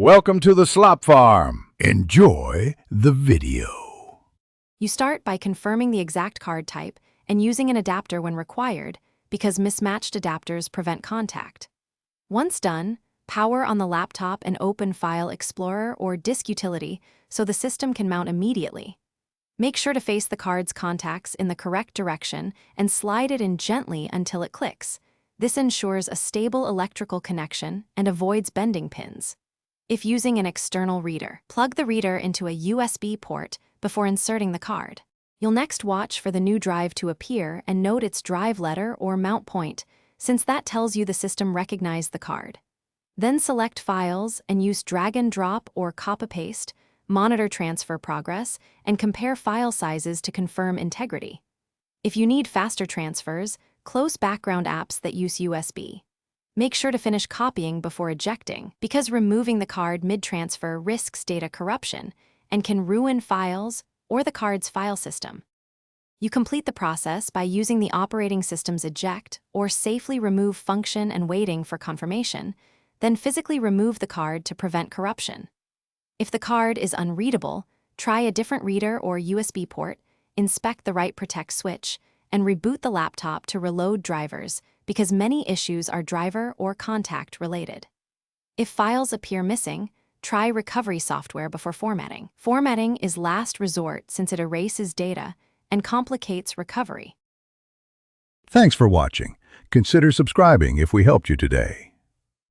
Welcome to the Slop Farm. Enjoy the video. You start by confirming the exact card type and using an adapter when required because mismatched adapters prevent contact. Once done, power on the laptop and open File Explorer or Disk Utility so the system can mount immediately. Make sure to face the card's contacts in the correct direction and slide it in gently until it clicks. This ensures a stable electrical connection and avoids bending pins. If using an external reader, plug the reader into a USB port before inserting the card. You'll next watch for the new drive to appear and note its drive letter or mount point, since that tells you the system recognized the card. Then select Files and use drag and drop or copy-paste, monitor transfer progress, and compare file sizes to confirm integrity. If you need faster transfers, close background apps that use USB. Make sure to finish copying before ejecting, because removing the card mid-transfer risks data corruption and can ruin files or the card's file system. You complete the process by using the operating system's eject or safely remove function and waiting for confirmation, then physically remove the card to prevent corruption. If the card is unreadable, try a different reader or USB port, inspect the write protect switch, and reboot the laptop to reload drivers because many issues are driver or contact related. If files appear missing, try recovery software before formatting. Formatting is last resort since it erases data and complicates recovery. Thanks for watching. Consider subscribing if we helped you today.